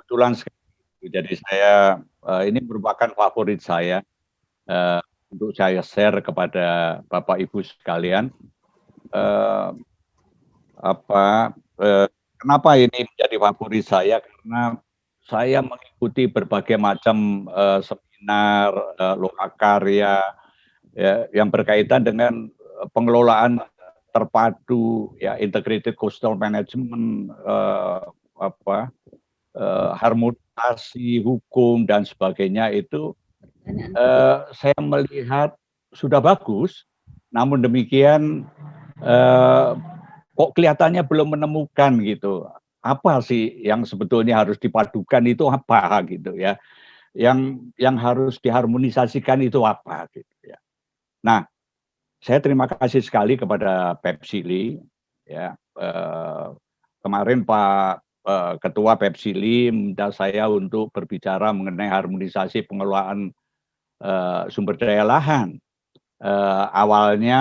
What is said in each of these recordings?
kebetulan sekali. Jadi saya ini merupakan favorit saya untuk saya share kepada Bapak Ibu sekalian. Eh, Kenapa ini menjadi favorit saya? Karena saya mengikuti berbagai macam seminar, lokakarya, ya, yang berkaitan dengan pengelolaan terpadu, ya, integrated coastal management, harmonisasi hukum dan sebagainya itu saya melihat sudah bagus, namun demikian kok kelihatannya belum menemukan gitu. Apa sih yang sebetulnya harus dipadukan itu apa gitu ya? Yang harus diharmonisasikan itu apa gitu ya. Nah, saya terima kasih sekali kepada Pepsili ya. Kemarin Pak Ketua Pepsili minta saya untuk berbicara mengenai harmonisasi pengelolaan sumber daya lahan. Awalnya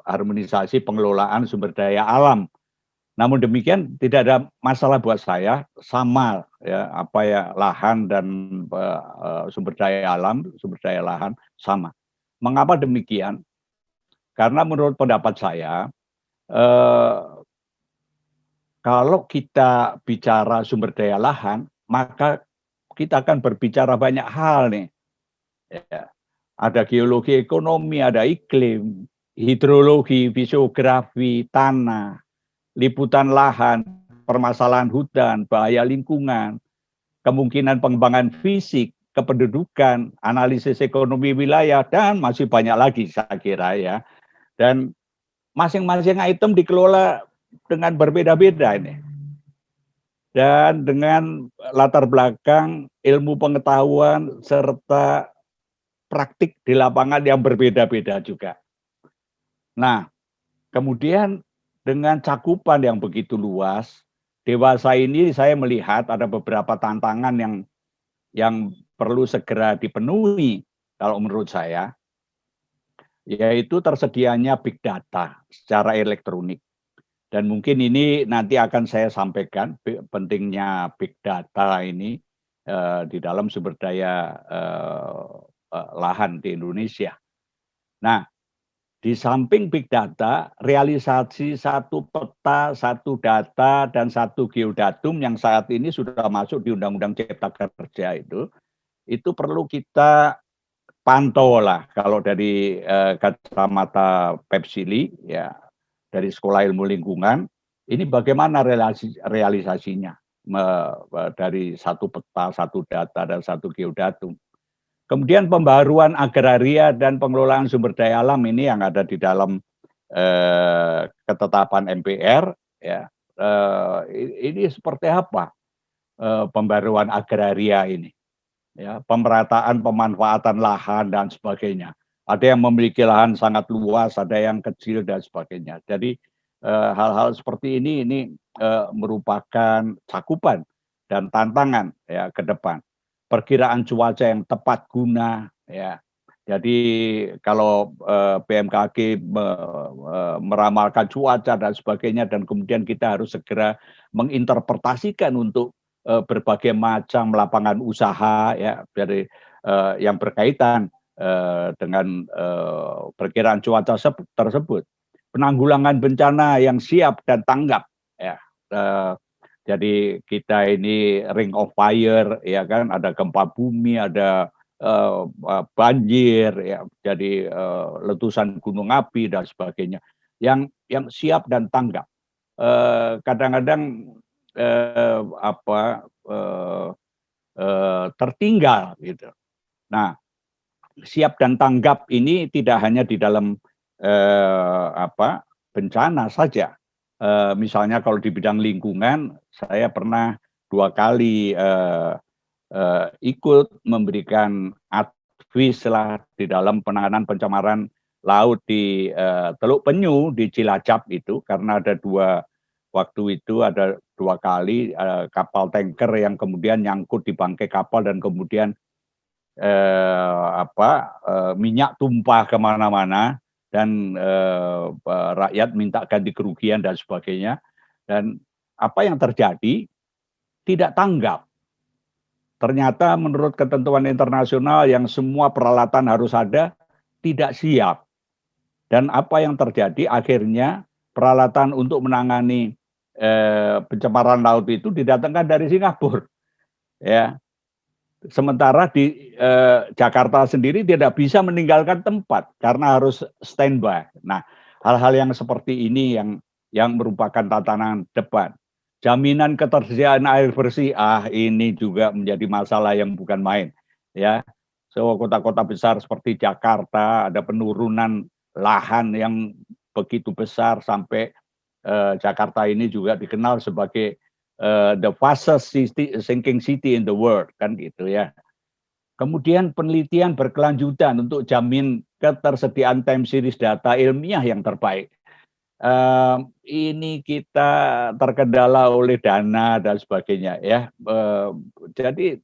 harmonisasi pengelolaan sumber daya alam. Namun demikian tidak ada masalah buat saya, sama ya apa ya lahan dan sumber daya alam, sumber daya lahan sama. Mengapa demikian? Karena menurut pendapat saya, eh, kalau kita bicara sumber daya lahan, maka kita akan berbicara banyak hal nih. Ya. Ada geologi ekonomi, ada iklim, hidrologi, fisiografi, tanah, liputan lahan, permasalahan hutan, bahaya lingkungan, kemungkinan pengembangan fisik, kependudukan, analisis ekonomi wilayah, dan masih banyak lagi saya kira ya. Dan masing-masing item dikelola dengan berbeda-beda ini. Dan dengan latar belakang ilmu pengetahuan serta praktik di lapangan yang berbeda-beda juga. Nah, kemudian dengan cakupan yang begitu luas, dewasa ini saya melihat ada beberapa tantangan yang perlu segera dipenuhi kalau menurut saya, yaitu tersedianya big data secara elektronik. Dan mungkin ini nanti akan saya sampaikan pentingnya big data ini di dalam sumber daya lahan di Indonesia. Nah, di samping big data, realisasi satu peta, satu data, dan satu geodatum yang saat ini sudah masuk di Undang-Undang Cipta Kerja itu perlu kita pantau lah kalau dari kacamata Pepsili, ya, dari Sekolah Ilmu Lingkungan, ini bagaimana realisasinya dari satu peta, satu data, dan satu geodatum. Kemudian pembaruan agraria dan pengelolaan sumber daya alam ini yang ada di dalam ketetapan MPR, ya, ini seperti apa pembaruan agraria ini, ya, pemerataan pemanfaatan lahan dan sebagainya. Ada yang memiliki lahan sangat luas, ada yang kecil dan sebagainya. Jadi hal-hal seperti ini merupakan cakupan dan tantangan ya ke depan. Perkiraan cuaca yang tepat guna, ya. Jadi kalau BMKG meramalkan cuaca dan sebagainya, dan kemudian kita harus segera menginterpretasikan untuk berbagai macam lapangan usaha ya dari yang berkaitan dengan perkiraan cuaca tersebut, penanggulangan bencana yang siap dan tanggap ya. Jadi kita ini ring of fire ya kan, ada gempa bumi, ada banjir ya, jadi letusan gunung api dan sebagainya yang siap dan tanggap. Kadang-kadang tertinggal gitu. Nah, siap dan tanggap ini tidak hanya di dalam bencana saja. Misalnya kalau di bidang lingkungan, saya pernah 2 kali ikut memberikan advice lah di dalam penanganan pencemaran laut di Teluk Penyu di Cilacap itu, karena ada waktu itu ada 2 kali kapal tanker yang kemudian nyangkut di bangkai kapal dan kemudian minyak tumpah kemana-mana dan rakyat minta ganti kerugian dan sebagainya. Dan apa yang terjadi? Tidak tanggap. ternyata menurut ketentuan internasional yang semua peralatan harus ada, tidak siap. Dan apa yang terjadi akhirnya peralatan untuk menangani pencemaran laut itu didatangkan dari Singapura, ya. Sementara di Jakarta sendiri tidak bisa meninggalkan tempat karena harus standby. Nah, hal-hal yang seperti ini yang merupakan tantangan depan. Jaminan ketersediaan air bersih, ini juga menjadi masalah yang bukan main, ya. So, kota-kota besar seperti Jakarta ada penurunan lahan yang begitu besar sampai Jakarta ini juga dikenal sebagai the fastest sinking city in the world, kan gitu ya. Kemudian penelitian berkelanjutan untuk jamin ketersediaan time series data ilmiah yang terbaik. Ini kita terkendala oleh dana dan sebagainya ya. Jadi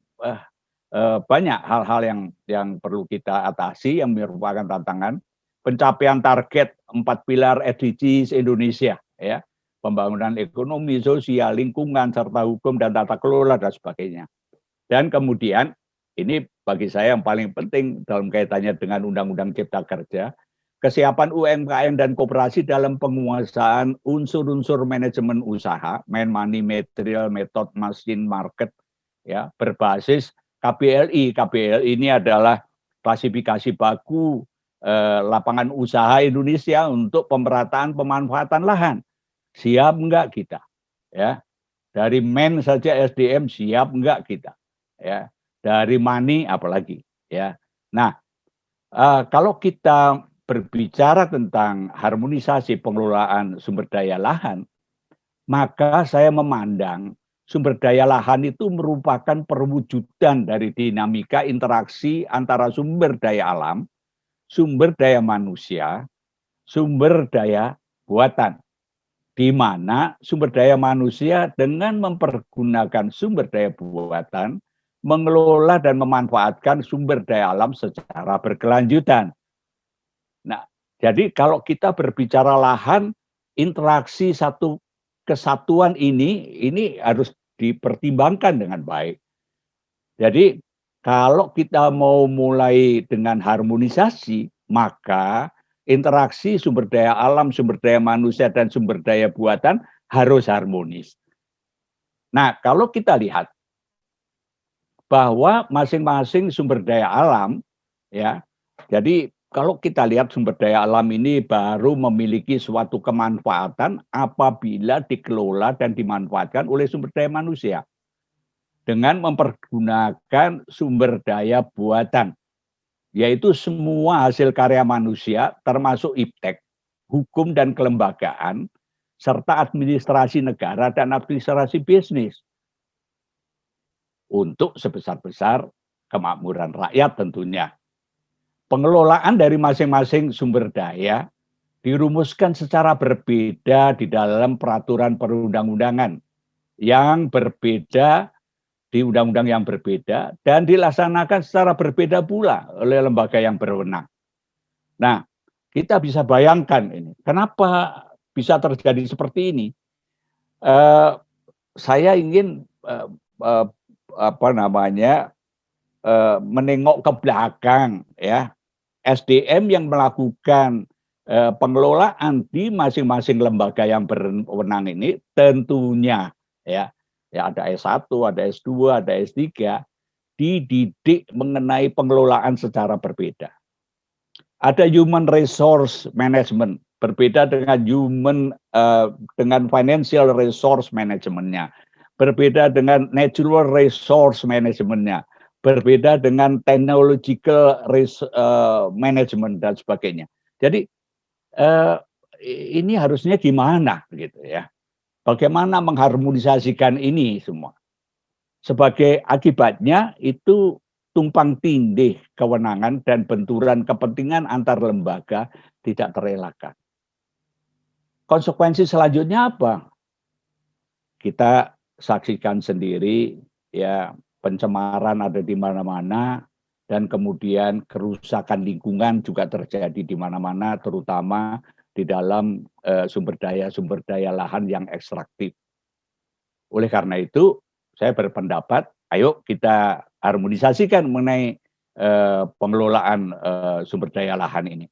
banyak hal-hal yang perlu kita atasi yang merupakan tantangan. Pencapaian target 4 pilar SDGs Indonesia, ya, pembangunan ekonomi, sosial, lingkungan, serta hukum dan tata kelola dan sebagainya. Dan kemudian ini bagi saya yang paling penting dalam kaitannya dengan Undang-Undang Cipta Kerja, kesiapan UMKM dan koperasi dalam penguasaan unsur-unsur manajemen usaha, man, money, material, method, machine, market, ya, berbasis KPLI. KPLI ini adalah klasifikasi baku lapangan usaha Indonesia untuk pemerataan pemanfaatan lahan. Siap enggak kita? Ya, dari men saja SDM siap enggak kita? Ya, dari money apalagi, ya. Nah, kalau kita berbicara tentang harmonisasi pengelolaan sumber daya lahan, maka saya memandang sumber daya lahan itu merupakan perwujudan dari dinamika interaksi antara sumber daya alam, sumber daya manusia, sumber daya buatan. Di mana sumber daya manusia dengan mempergunakan sumber daya buatan, mengelola dan memanfaatkan sumber daya alam secara berkelanjutan. Nah, jadi kalau kita berbicara lahan, interaksi satu kesatuan ini harus dipertimbangkan dengan baik. Jadi kalau kita mau mulai dengan harmonisasi, maka interaksi sumber daya alam, sumber daya manusia, dan sumber daya buatan harus harmonis. Nah, kalau kita lihat bahwa masing-masing sumber daya alam, ya, jadi kalau kita lihat sumber daya alam ini baru memiliki suatu kemanfaatan apabila dikelola dan dimanfaatkan oleh sumber daya manusia dengan mempergunakan sumber daya buatan, yaitu semua hasil karya manusia termasuk iptek, hukum dan kelembagaan, serta administrasi negara dan administrasi bisnis untuk sebesar-besar kemakmuran rakyat tentunya. Pengelolaan dari masing-masing sumber daya dirumuskan secara berbeda di dalam peraturan perundang-undangan yang berbeda di undang-undang yang berbeda dan dilaksanakan secara berbeda pula oleh lembaga yang berwenang. Nah, kita bisa bayangkan ini, kenapa bisa terjadi seperti ini? Saya ingin menengok ke belakang, ya, SDM yang melakukan pengelolaan di masing-masing lembaga yang berwenang ini tentunya, ya ada S1, ada S2, ada S3, dididik mengenai pengelolaan secara berbeda. Ada human resource management, berbeda dengan dengan financial resource managementnya, berbeda dengan natural resource managementnya, berbeda dengan technological management dan sebagainya. Jadi ini harusnya gimana gitu ya? Bagaimana mengharmonisasikan ini semua? Sebagai akibatnya itu tumpang tindih kewenangan dan benturan kepentingan antar lembaga tidak terelakkan. Konsekuensi selanjutnya apa? Kita saksikan sendiri, ya, pencemaran ada di mana-mana dan kemudian kerusakan lingkungan juga terjadi di mana-mana, terutama di dalam sumber daya lahan yang ekstraktif. Oleh karena itu, saya berpendapat, ayo kita harmonisasikan mengenai pengelolaan sumber daya lahan ini.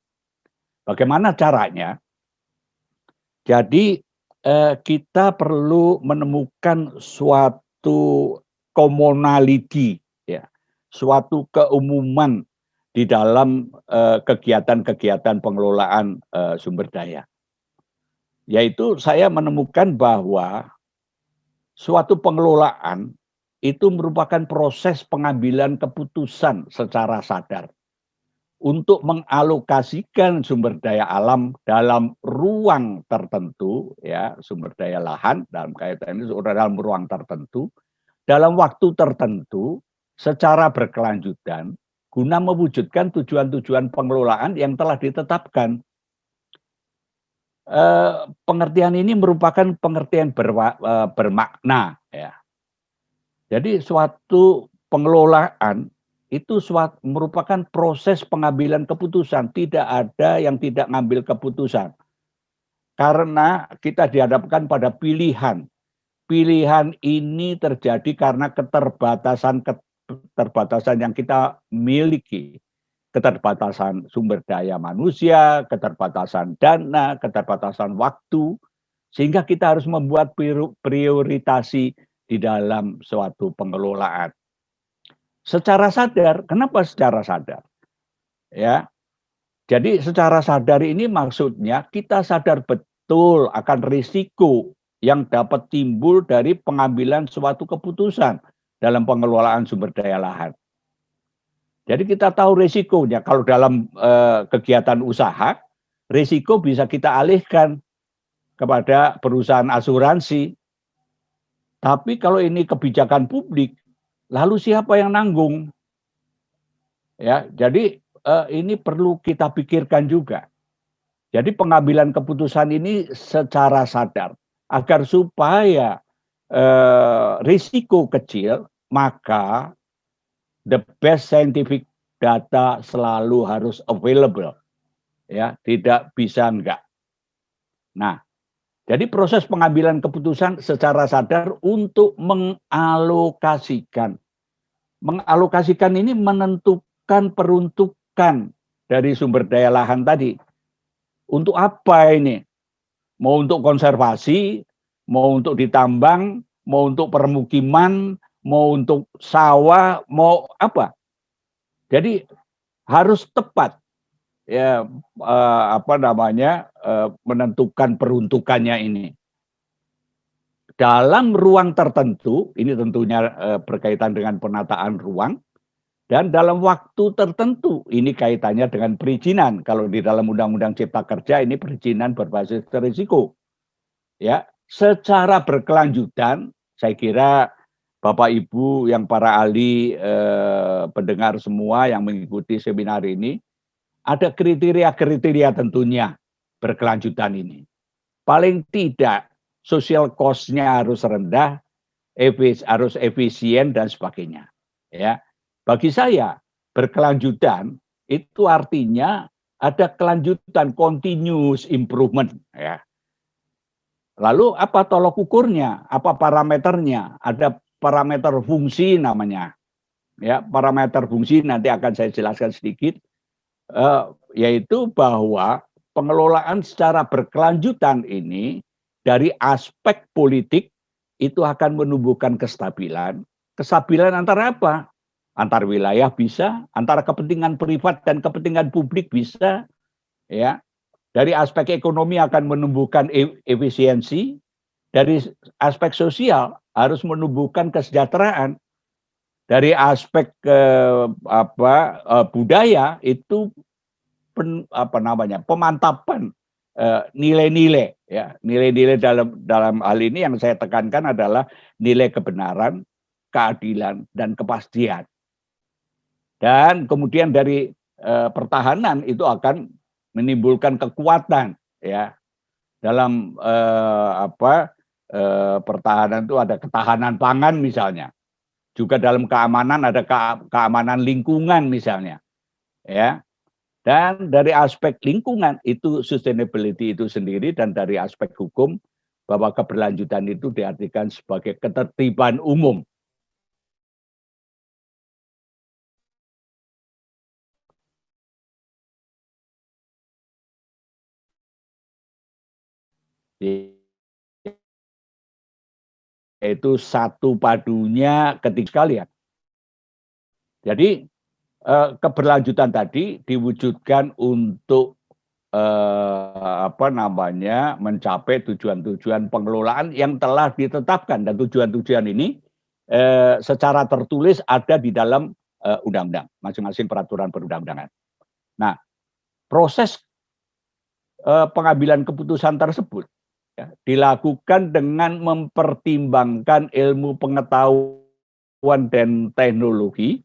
Bagaimana caranya? Jadi kita perlu menemukan suatu commonality, ya, suatu keumuman di dalam kegiatan-kegiatan pengelolaan sumber daya. Yaitu saya menemukan bahwa suatu pengelolaan itu merupakan proses pengambilan keputusan secara sadar untuk mengalokasikan sumber daya alam dalam ruang tertentu, ya, sumber daya lahan dalam kaitan ini dalam ruang tertentu, dalam waktu tertentu, secara berkelanjutan, guna mewujudkan tujuan-tujuan pengelolaan yang telah ditetapkan. Pengertian ini merupakan pengertian bermakna, ya. Jadi suatu pengelolaan itu merupakan proses pengambilan keputusan. Tidak ada yang tidak ngambil keputusan. Karena kita dihadapkan pada pilihan. Pilihan ini terjadi karena keterbatasan yang kita miliki. Keterbatasan sumber daya manusia, keterbatasan dana, keterbatasan waktu. Sehingga kita harus membuat prioritasi di dalam suatu pengelolaan. Secara sadar, kenapa secara sadar? Ya, jadi secara sadar ini maksudnya kita sadar betul akan risiko yang dapat timbul dari pengambilan suatu keputusan dalam pengelolaan sumber daya lahan. Jadi kita tahu risikonya. Kalau dalam kegiatan usaha, risiko bisa kita alihkan kepada perusahaan asuransi. Tapi kalau ini kebijakan publik, lalu siapa yang nanggung? Ya, jadi ini perlu kita pikirkan juga. Jadi pengambilan keputusan ini secara sadar agar supaya risiko kecil, maka the best scientific data selalu harus available. Ya, tidak bisa enggak. Nah, jadi proses pengambilan keputusan secara sadar untuk mengalokasikan. Mengalokasikan ini menentukan peruntukan dari sumber daya lahan tadi. Untuk apa ini? Mau untuk konservasi, mau untuk ditambang, mau untuk permukiman, mau untuk sawah, mau apa? Jadi harus tepat, ya, menentukan peruntukannya ini. Dalam ruang tertentu, ini tentunya berkaitan dengan penataan ruang, dan dalam waktu tertentu, ini kaitannya dengan perizinan. Kalau di dalam Undang-Undang Cipta Kerja ini perizinan berbasis risiko. Ya, secara berkelanjutan, saya kira Bapak Ibu yang para ahli pendengar semua yang mengikuti seminar ini, ada kriteria-kriteria tentunya berkelanjutan ini. Paling tidak social cost-nya harus rendah, harus efisien dan sebagainya. Ya, bagi saya berkelanjutan itu artinya ada kelanjutan, continuous improvement. Ya. Lalu apa tolok ukurnya? Apa parameternya? Ada parameter fungsi namanya. Ya, parameter fungsi nanti akan saya jelaskan sedikit. Yaitu bahwa pengelolaan secara berkelanjutan ini dari aspek politik itu akan menumbuhkan kestabilan. Kestabilan antara apa? Antar wilayah bisa, antara kepentingan privat dan kepentingan publik bisa, ya. Dari aspek ekonomi akan menumbuhkan efisiensi, dari aspek sosial harus menumbuhkan kesejahteraan, dari aspek budaya itu pemantapan nilai-nilai, ya, nilai-nilai dalam hal ini yang saya tekankan adalah nilai kebenaran, keadilan, dan kepastian. Dan kemudian dari pertahanan itu akan menimbulkan kekuatan, ya, dalam pertahanan itu ada ketahanan pangan misalnya, juga dalam keamanan ada keamanan lingkungan misalnya, ya. Dan dari aspek lingkungan itu sustainability itu sendiri, dan dari aspek hukum bahwa keberlanjutan itu diartikan sebagai ketertiban umum. Yaitu satu padunya ketika sekalian. Jadi keberlanjutan tadi diwujudkan untuk mencapai tujuan-tujuan pengelolaan yang telah ditetapkan, dan tujuan-tujuan ini secara tertulis ada di dalam undang-undang, masing-masing peraturan perundang-undangan. Nah, proses pengambilan keputusan tersebut ya, dilakukan dengan mempertimbangkan ilmu pengetahuan dan teknologi,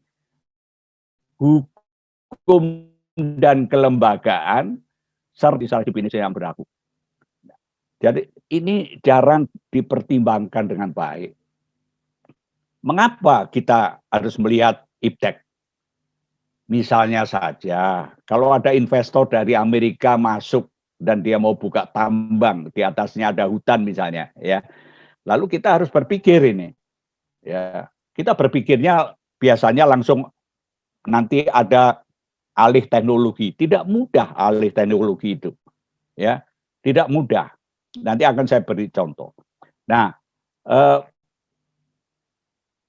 hukum dan kelembagaan, serta definisi yang berlaku. Jadi ini jarang dipertimbangkan dengan baik. Mengapa kita harus melihat IPTEK? Misalnya saja, kalau ada investor dari Amerika masuk dan dia mau buka tambang, di atasnya ada hutan misalnya, ya. Lalu kita harus berpikir ini, ya. Kita berpikirnya biasanya langsung nanti ada alih teknologi. Tidak mudah alih teknologi itu, ya. Tidak mudah. Nanti akan saya beri contoh. Nah,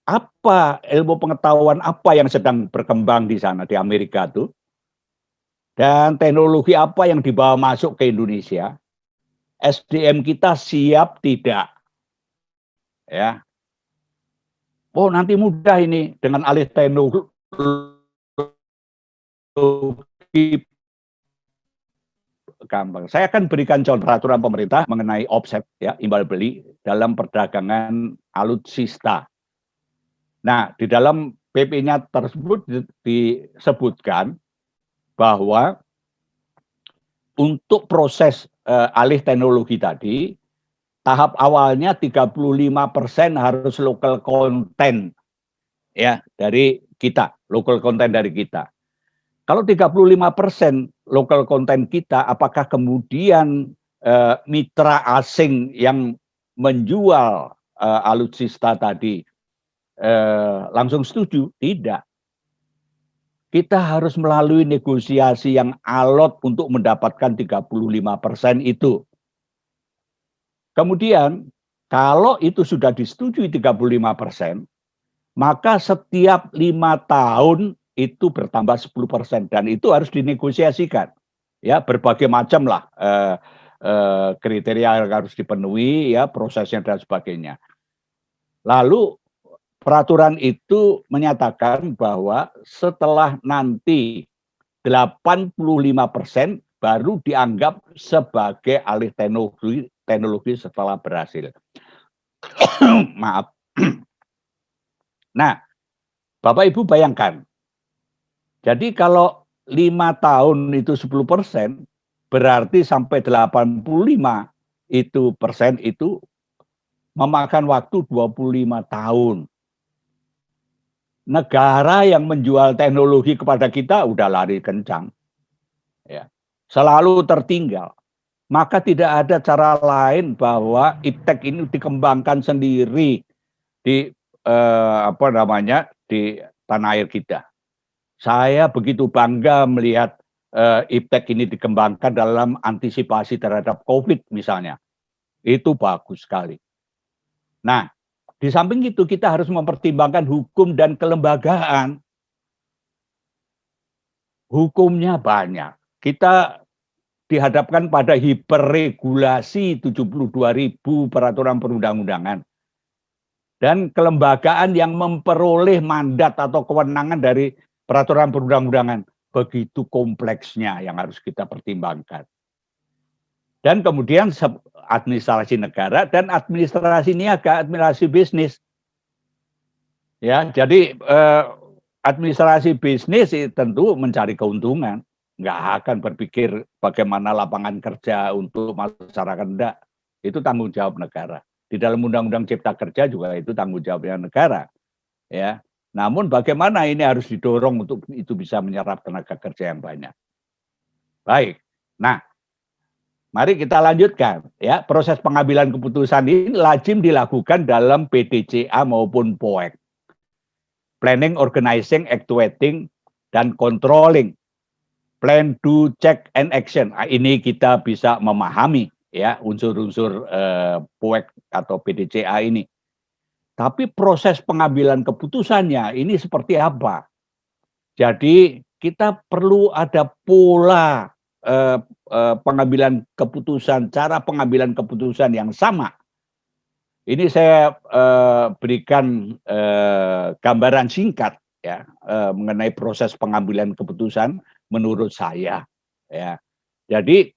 apa ilmu pengetahuan apa yang sedang berkembang di sana di Amerika itu, dan teknologi apa yang dibawa masuk ke Indonesia, SDM kita siap tidak, ya. Oh, nanti mudah ini dengan alih teknologi gampang. Saya akan berikan contoh peraturan pemerintah mengenai offset, ya, imbal beli dalam perdagangan alutsista. Nah, di dalam PP-nya tersebut disebutkan bahwa untuk proses alih teknologi tadi, tahap awalnya 35% harus local content, ya, dari kita, local content dari kita. Kalau 35% local content kita, apakah kemudian mitra asing yang menjual alutsista tadi langsung setuju? Tidak. Kita harus melalui negosiasi yang alot untuk mendapatkan 35% itu. Kemudian, kalau itu sudah disetujui 35%, maka setiap 5 tahun itu bertambah 10%, dan itu harus dinegosiasikan. Ya, berbagai macam lah kriteria yang harus dipenuhi, ya, prosesnya dan sebagainya. Lalu peraturan itu menyatakan bahwa setelah nanti 85% baru dianggap sebagai alih teknologi setelah berhasil. Maaf. Nah, Bapak Ibu bayangkan, jadi kalau 5 tahun itu 10%, berarti sampai 85% itu memakan waktu 25 tahun. Negara yang menjual teknologi kepada kita udah lari kencang, ya, selalu tertinggal. Maka tidak ada cara lain bahwa IPTEK ini dikembangkan sendiri di di tanah air kita. Saya begitu bangga melihat IPTEK ini dikembangkan dalam antisipasi terhadap COVID misalnya. Itu bagus sekali. Nah, di samping itu kita harus mempertimbangkan hukum dan kelembagaan. Hukumnya banyak. Kita dihadapkan pada hiperregulasi 72.000 peraturan perundang-undangan. Dan kelembagaan yang memperoleh mandat atau kewenangan dari peraturan perundang-undangan. Begitu kompleksnya yang harus kita pertimbangkan. Dan kemudian administrasi negara dan administrasi niaga, administrasi bisnis. Ya, jadi administrasi bisnis tentu mencari keuntungan. Nggak akan berpikir bagaimana lapangan kerja untuk masyarakat, enggak. Itu tanggung jawab negara. Di dalam Undang-Undang Cipta Kerja juga itu tanggung jawabnya negara. Ya. Namun bagaimana ini harus didorong untuk itu bisa menyerap tenaga kerja yang banyak. Baik. Nah, mari kita lanjutkan, ya. Proses pengambilan keputusan ini lazim dilakukan dalam PDCA maupun POEK. Planning, organizing, actuating, dan controlling. Plan, do, check, and action. Nah, ini kita bisa memahami, ya unsur-unsur POEK atau PDCA ini. Tapi proses pengambilan keputusannya ini seperti apa? Jadi kita perlu ada pola pengambilan keputusan, cara pengambilan keputusan yang sama. Ini saya berikan gambaran singkat ya mengenai proses pengambilan keputusan menurut saya. Ya, jadi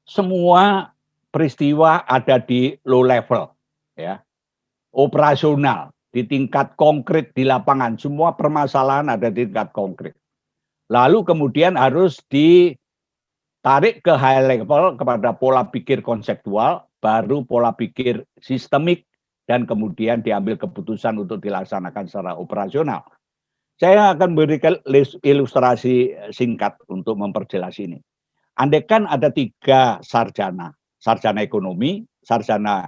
semua peristiwa ada di low level, ya, operasional, di tingkat konkret di lapangan. Semua permasalahan ada di tingkat konkret. Lalu kemudian harus ditarik ke high level kepada pola pikir konseptual, baru pola pikir sistemik, dan kemudian diambil keputusan untuk dilaksanakan secara operasional. Saya akan berikan ilustrasi singkat untuk memperjelas ini. Andaikan ada 3 sarjana, sarjana ekonomi, sarjana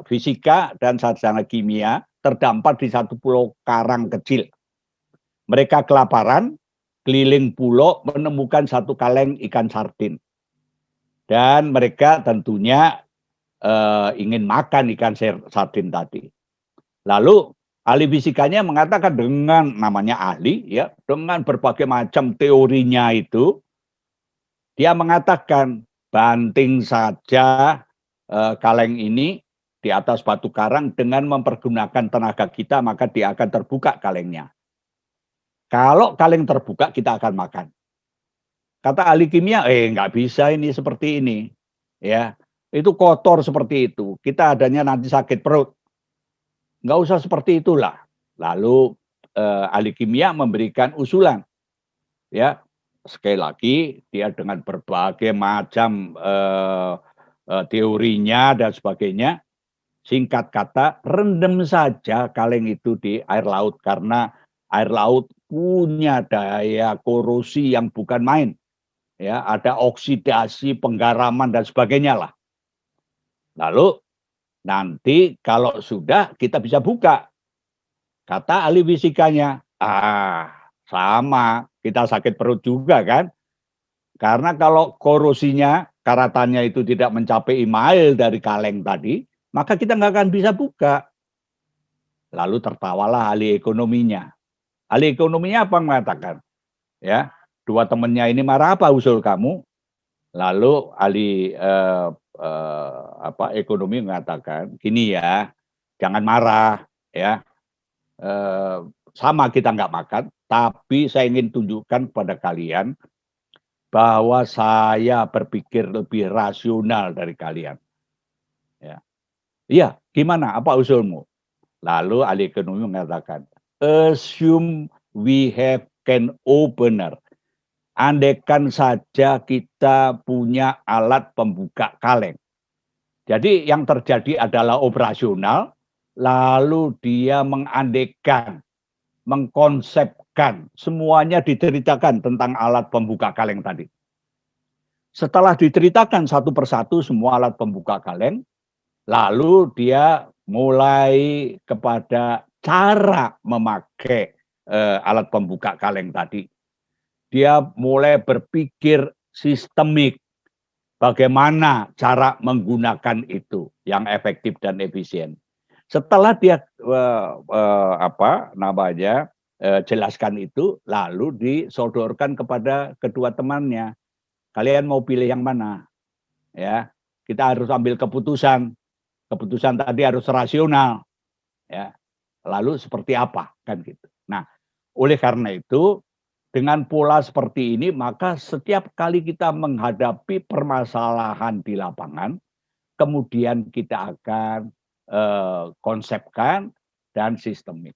fisika, dan sarjana kimia terdampar di satu pulau karang kecil. Mereka kelaparan, keliling pulau menemukan satu kaleng ikan sardin. Dan mereka tentunya ingin makan ikan sardin tadi. Lalu ahli fisikanya mengatakan dengan namanya ahli ya, dengan berbagai macam teorinya itu, dia mengatakan banting saja kaleng ini di atas batu karang dengan mempergunakan tenaga kita, maka dia akan terbuka kalengnya. Kalau kaleng terbuka, kita akan makan. Kata ahli kimia, nggak bisa ini seperti ini. Ya, itu kotor seperti itu. Kita adanya nanti sakit perut. Nggak usah seperti itulah. Lalu ahli kimia memberikan usulan. Ya, sekali lagi dia dengan berbagai macam teorinya dan sebagainya. Singkat kata, rendam saja kaleng itu di air laut karena air laut punya daya korosi yang bukan main. Ya, ada oksidasi, penggaraman dan sebagainya lah. Lalu nanti kalau sudah kita bisa buka. Kata ahli fisikanya, sama, kita sakit perut juga kan. Karena kalau korosinya, karatannya itu tidak mencapai mile dari kaleng tadi, maka kita nggak akan bisa buka. Lalu tertawalah ahli ekonominya. Ahli ekonominya apa mengatakan? Ya, 2 temannya ini marah, apa usul kamu? Lalu ahli ekonomi mengatakan, gini ya, jangan marah, ya. Sama kita nggak makan, tapi saya ingin tunjukkan kepada kalian bahwa saya berpikir lebih rasional dari kalian. Ya, iya, gimana? Apa usulmu? Lalu ahli ekonomi mengatakan, assume we have can opener. Andaikan saja kita punya alat pembuka kaleng. Jadi yang terjadi adalah operasional, lalu dia mengandaikan, mengkonsepkan, semuanya diceritakan tentang alat pembuka kaleng tadi. Setelah diceritakan satu persatu semua alat pembuka kaleng, lalu dia mulai kepada cara memakai alat pembuka kaleng tadi. Dia mulai berpikir sistemik, bagaimana cara menggunakan itu yang efektif dan efisien. Setelah dia jelaskan itu, lalu disodorkan kepada kedua temannya. Kalian mau pilih yang mana? Ya, kita harus ambil keputusan. Keputusan tadi harus rasional. Ya, lalu seperti apa kan gitu. Nah, oleh karena itu dengan pola seperti ini, maka setiap kali kita menghadapi permasalahan di lapangan, kemudian kita akan konsepkan dan sistemik.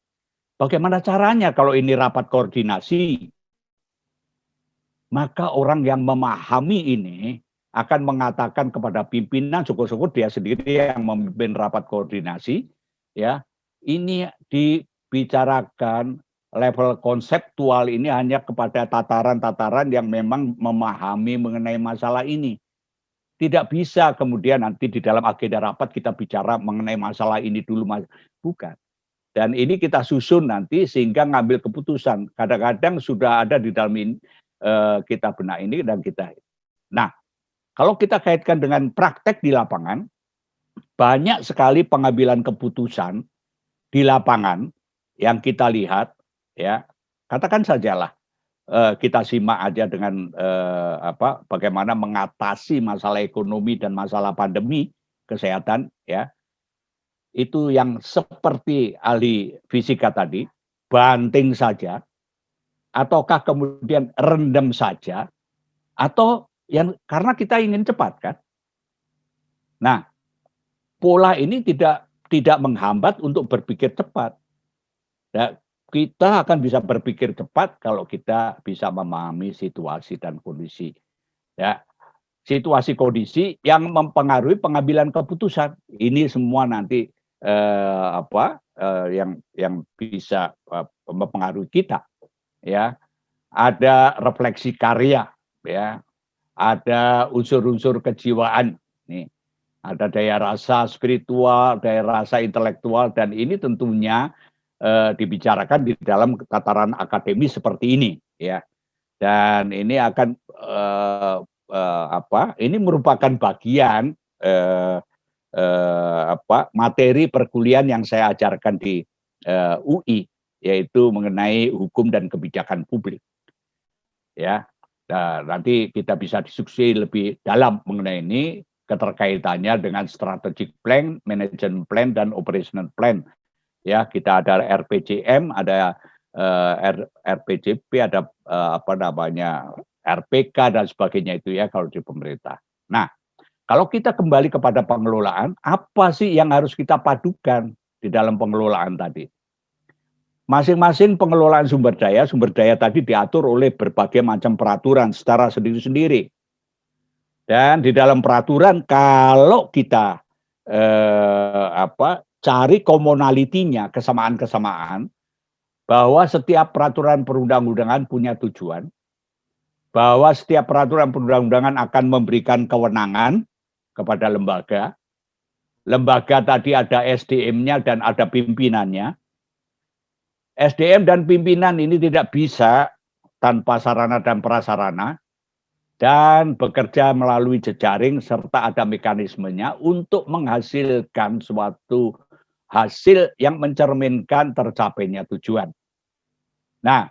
Bagaimana caranya kalau ini rapat koordinasi? Maka orang yang memahami ini akan mengatakan kepada pimpinan, syukur-syukur dia sendiri yang memimpin rapat koordinasi, ya, ini dibicarakan level konseptual ini hanya kepada tataran-tataran yang memang memahami mengenai masalah ini. Tidak bisa kemudian nanti di dalam agenda rapat kita bicara mengenai masalah ini dulu, bukan. Dan ini kita susun nanti sehingga ngambil keputusan. Kadang-kadang sudah ada di dalam ini, kita benak ini dan kita. Nah, Kalau kita kaitkan dengan praktek di lapangan, banyak sekali pengambilan keputusan di lapangan yang kita lihat, ya, katakan sajalah, kita simak aja dengan, bagaimana mengatasi masalah ekonomi dan masalah pandemi kesehatan, ya, itu yang seperti ahli fisika tadi, banting saja, ataukah kemudian rendam saja, atau yang karena kita ingin cepat kan. Nah, pola ini tidak menghambat untuk berpikir cepat. Ya, kita akan bisa berpikir cepat kalau kita bisa memahami situasi dan kondisi. Ya, situasi kondisi yang mempengaruhi pengambilan keputusan. Ini semua nanti yang bisa mempengaruhi kita. Ya, ada refleksi karya, ya, ada unsur-unsur kejiwaan. Nih, ada daya rasa spiritual, daya rasa intelektual, dan ini tentunya dibicarakan di dalam tataran akademis seperti ini, ya. Dan ini akan ini merupakan bagian materi perkuliahan yang saya ajarkan di UI, yaitu mengenai hukum dan kebijakan publik, ya. Nah, nanti kita bisa diskusi lebih dalam mengenai ini, keterkaitannya dengan strategic plan, management plan, dan operational plan. Ya, kita ada RPJM, ada RPJP, ada RPK dan sebagainya itu ya kalau di pemerintah. Nah, kalau kita kembali kepada pengelolaan, apa sih yang harus kita padukan di dalam pengelolaan tadi? Masing-masing pengelolaan sumber daya tadi diatur oleh berbagai macam peraturan secara sendiri-sendiri. Dan di dalam peraturan kalau kita cari commonality-nya, kesamaan-kesamaan, bahwa setiap peraturan perundang-undangan punya tujuan, bahwa setiap peraturan perundang-undangan akan memberikan kewenangan kepada lembaga. Lembaga tadi ada SDM-nya dan ada pimpinannya. SDM dan pimpinan ini tidak bisa tanpa sarana dan prasarana, dan bekerja melalui jejaring serta ada mekanismenya untuk menghasilkan suatu hasil yang mencerminkan tercapainya tujuan. Nah,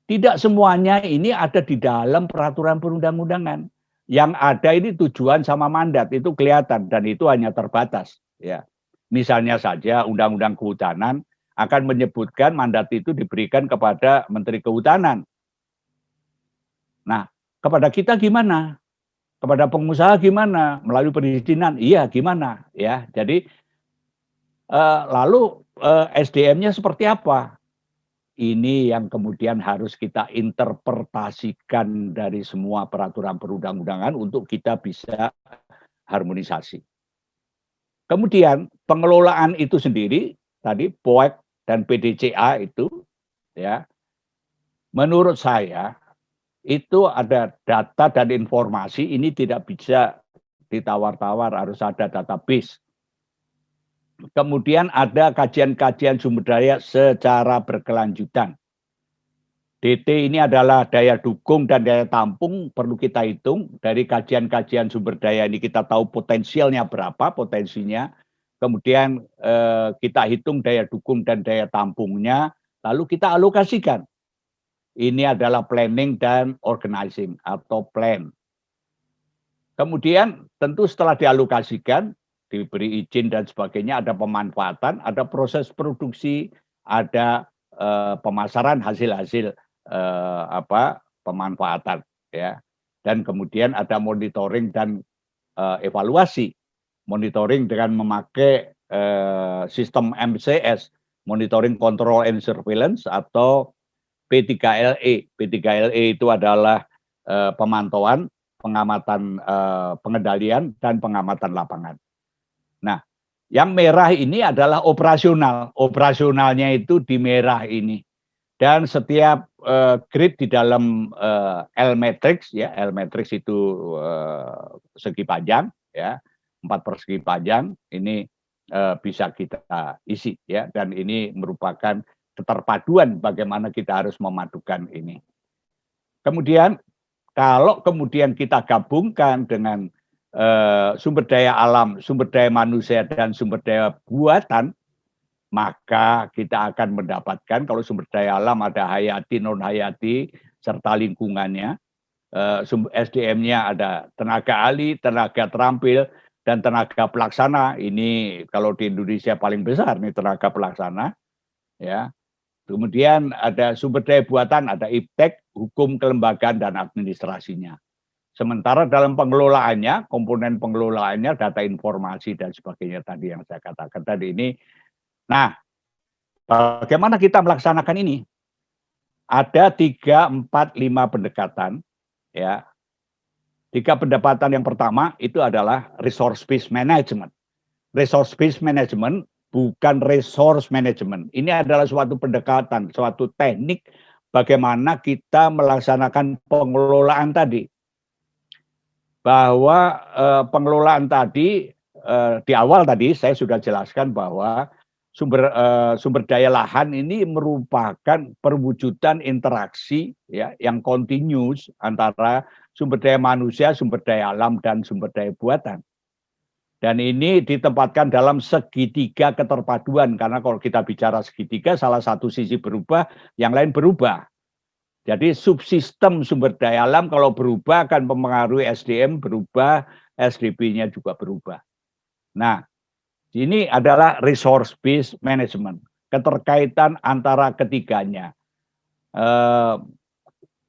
tidak semuanya ini ada di dalam peraturan perundang-undangan. Yang ada ini tujuan sama mandat itu kelihatan dan itu hanya terbatas. Ya, misalnya saja Undang-Undang Kehutanan akan menyebutkan mandat itu diberikan kepada Menteri Kehutanan. Nah, kepada kita gimana? Kepada pengusaha gimana? Melalui perizinan, iya gimana? Ya, jadi lalu SDM-nya seperti apa? Ini yang kemudian harus kita interpretasikan dari semua peraturan perundang-undangan untuk kita bisa harmonisasi. Kemudian pengelolaan itu sendiri tadi POEK dan PDCA itu, ya, menurut saya itu ada data dan informasi ini tidak bisa ditawar-tawar, harus ada database. Kemudian ada kajian-kajian sumber daya secara berkelanjutan. DT ini adalah daya dukung dan daya tampung, perlu kita hitung. Dari kajian-kajian sumber daya ini kita tahu potensialnya berapa, potensinya. Kemudian kita hitung daya dukung dan daya tampungnya, lalu kita alokasikan. Ini adalah planning dan organizing atau plan. Kemudian tentu setelah dialokasikan, diberi izin dan sebagainya, ada pemanfaatan, ada proses produksi, ada pemasaran hasil-hasil pemanfaatan, ya. Dan kemudian ada monitoring dan evaluasi. Monitoring dengan memakai sistem MCS, monitoring, control and surveillance, atau P3LE. P3LE itu adalah pemantauan, pengamatan, pengendalian, dan pengamatan lapangan. Nah, yang merah ini adalah operasional. Operasionalnya itu di merah ini. Dan setiap grid di dalam L matrix, ya, L matrix itu segi panjang, ya, 4 persegi panjang, ini bisa kita isi, ya, dan ini merupakan keterpaduan bagaimana kita harus memadukan ini. Kemudian Kalau kemudian kita gabungkan dengan sumber daya alam, sumber daya manusia, dan sumber daya buatan, maka kita akan mendapatkan kalau sumber daya alam ada hayati, non-hayati, serta lingkungannya. SDM-nya ada tenaga ahli, tenaga terampil, dan tenaga pelaksana. Ini kalau di Indonesia paling besar nih tenaga pelaksana. Ya. Kemudian ada sumber daya buatan, ada iptek, hukum, kelembagaan, dan administrasinya. Sementara dalam pengelolaannya, komponen pengelolaannya, data informasi, dan sebagainya tadi yang saya katakan tadi ini. Nah, bagaimana kita melaksanakan ini? Ada 3, 4, 5 pendekatan. Ya, 3 pendekatan yang pertama itu adalah resource based management. Resource based management bukan resource management. Ini adalah suatu pendekatan, suatu teknik bagaimana kita melaksanakan pengelolaan tadi. Bahwa pengelolaan tadi di awal tadi saya sudah jelaskan bahwa sumber daya lahan ini merupakan perwujudan interaksi ya yang continuous antara sumber daya manusia, sumber daya alam, dan sumber daya buatan. Dan ini ditempatkan dalam segitiga keterpaduan, karena kalau kita bicara segitiga, salah satu sisi berubah, yang lain berubah. Jadi subsistem sumber daya alam kalau berubah akan mempengaruhi SDM berubah, SDP-nya juga berubah. Nah, ini adalah resource based management, keterkaitan antara ketiganya.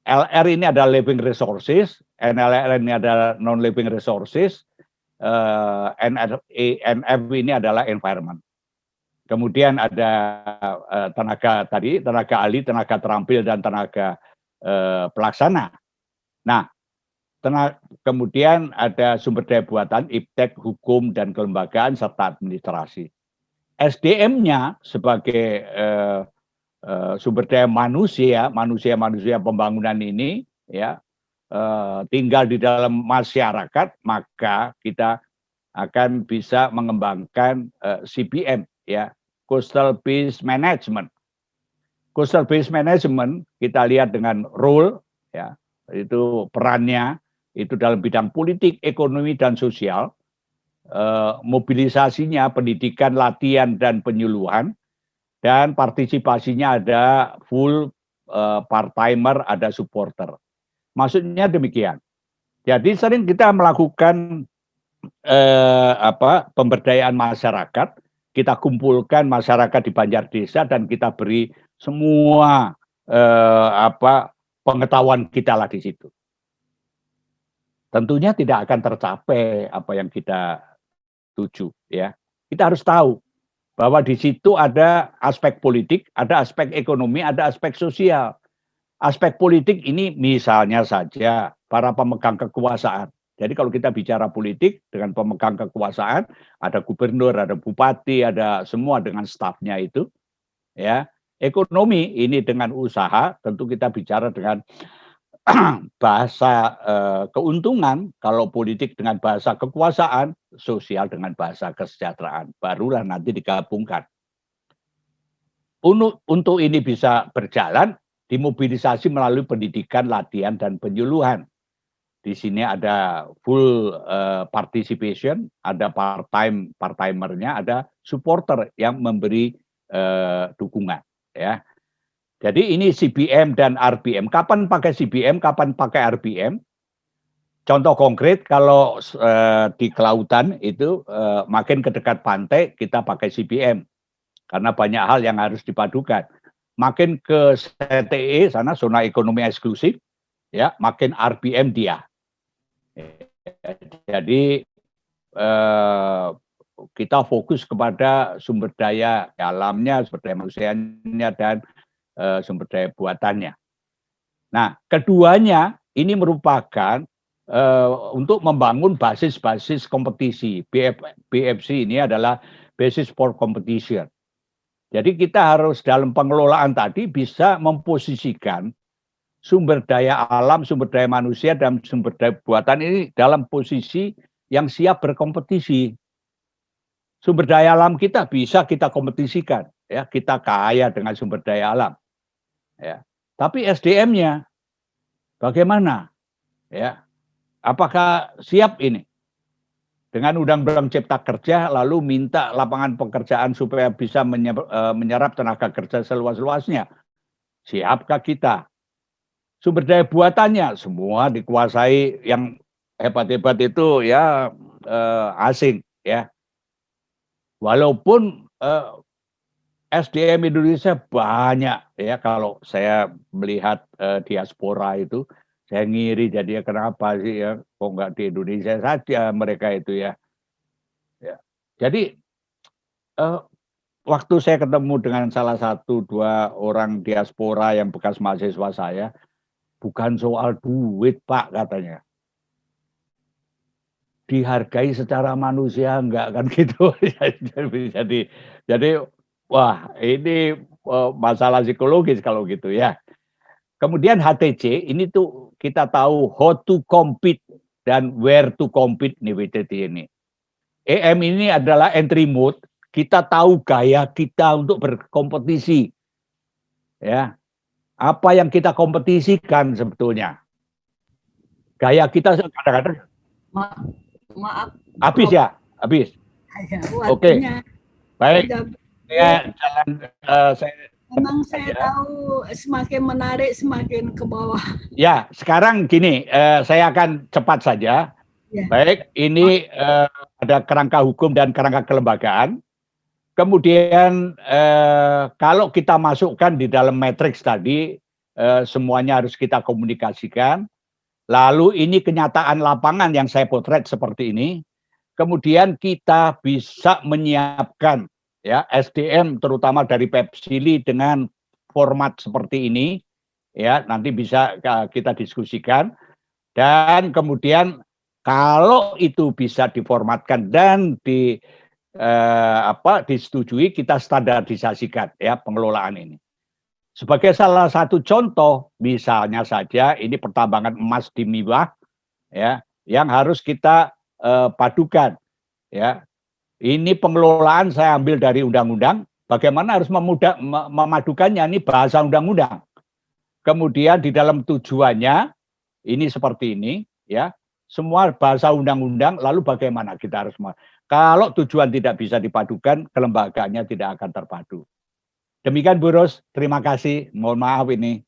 LR ini adalah living resources, NLR ini adalah non living resources, NF ini adalah environment. Kemudian ada tenaga ahli, tenaga terampil, dan tenaga pelaksana. Nah, kemudian ada sumber daya buatan, iptek, hukum, dan kelembagaan, serta administrasi. SDM-nya sebagai sumber daya manusia pembangunan ini ya tinggal di dalam masyarakat, maka kita akan bisa mengembangkan CBM ya, Coastal Based Management. Coastal Based Management kita lihat dengan role ya, itu perannya itu dalam bidang politik, ekonomi, dan sosial, mobilisasinya, pendidikan, latihan, dan penyuluhan, dan partisipasinya ada full part-timer, ada supporter. Maksudnya demikian. Jadi sering kita melakukan pemberdayaan masyarakat, kita kumpulkan masyarakat di Banjar Desa dan kita beri semua pengetahuan kita lah di situ. Tentunya tidak akan tercapai apa yang kita tuju ya. Kita harus tahu bahwa di situ ada aspek politik, ada aspek ekonomi, ada aspek sosial. Aspek politik ini misalnya saja para pemegang kekuasaan. Jadi kalau kita bicara politik dengan pemegang kekuasaan, ada gubernur, ada bupati, ada semua dengan stafnya itu. Ya, ekonomi ini dengan usaha, tentu kita bicara dengan bahasa keuntungan, kalau politik dengan bahasa kekuasaan, sosial dengan bahasa kesejahteraan, barulah nanti digabungkan. Untuk ini bisa berjalan, dimobilisasi melalui pendidikan, latihan, dan penyuluhan. Di sini ada full participation, ada part-timernya, ada supporter yang memberi dukungan. Ya. Jadi ini CBM dan RBM. Kapan pakai CBM, kapan pakai RBM? Contoh konkret, kalau di kelautan itu makin ke dekat pantai, kita pakai CBM. Karena banyak hal yang harus dipadukan. Makin ke CTE, sana zona ekonomi eksklusif, ya, makin RBM dia. Jadi kita fokus kepada sumber daya alamnya, sumber daya manusianya, dan sumber daya buatannya. Nah, keduanya ini merupakan untuk membangun basis-basis kompetisi. BFC ini adalah basis for competition. Jadi kita harus dalam pengelolaan tadi bisa memposisikan sumber daya alam, sumber daya manusia, dan sumber daya buatan ini dalam posisi yang siap berkompetisi. Sumber daya alam kita bisa kita kompetisikan, ya, kita kaya dengan sumber daya alam. Ya. Tapi SDM-nya bagaimana? Ya, apakah siap ini dengan Undang-Undang Cipta Kerja lalu minta lapangan pekerjaan supaya bisa menyerap tenaga kerja seluas-luasnya? Siapkah kita? Sumber daya buatannya semua dikuasai yang hebat-hebat itu ya asing ya. Walaupun SDM Indonesia banyak ya, kalau saya melihat diaspora itu saya ngiri jadinya, kenapa sih ya kok nggak di Indonesia saja mereka itu ya. Ya. Jadi waktu saya ketemu dengan salah satu dua orang diaspora yang bekas mahasiswa saya, bukan soal duit Pak katanya, dihargai secara manusia enggak kan gitu. Jadi wah ini masalah psikologis kalau gitu ya. Kemudian HTC ini tuh kita tahu how to compete dan where to compete nih WTT ini. EM ini adalah entry mode, kita tahu gaya kita untuk berkompetisi. Ya. Apa yang kita kompetisikan sebetulnya? Gaya kita kadang-kadang maaf. Habis ya? Habis. Oke. Baik. Ya, jalan saya memang saya tahu semakin menarik semakin ke bawah. Ya, sekarang gini, saya akan cepat saja. Ya. Baik, ini ada kerangka hukum dan kerangka kelembagaan. Kemudian kalau kita masukkan di dalam matriks tadi, semuanya harus kita komunikasikan. Lalu ini kenyataan lapangan yang saya potret seperti ini. Kemudian kita bisa menyiapkan ya SDM terutama dari Pepsili dengan format seperti ini. Ya, nanti bisa kita diskusikan. Dan kemudian kalau itu bisa diformatkan dan disetujui, kita standarisasikan ya pengelolaan ini. Sebagai salah satu contoh, misalnya saja ini pertambangan emas di Miwah, ya, yang harus kita padukan, ya. Ini pengelolaan saya ambil dari undang-undang, bagaimana harus memadukannya, ini bahasa undang-undang. Kemudian di dalam tujuannya, ini seperti ini, ya, semua bahasa undang-undang, lalu bagaimana kita harus, kalau tujuan tidak bisa dipadukan, kelembagaannya tidak akan terpadu. Demikian Bu Ros, terima kasih. Mohon maaf ini.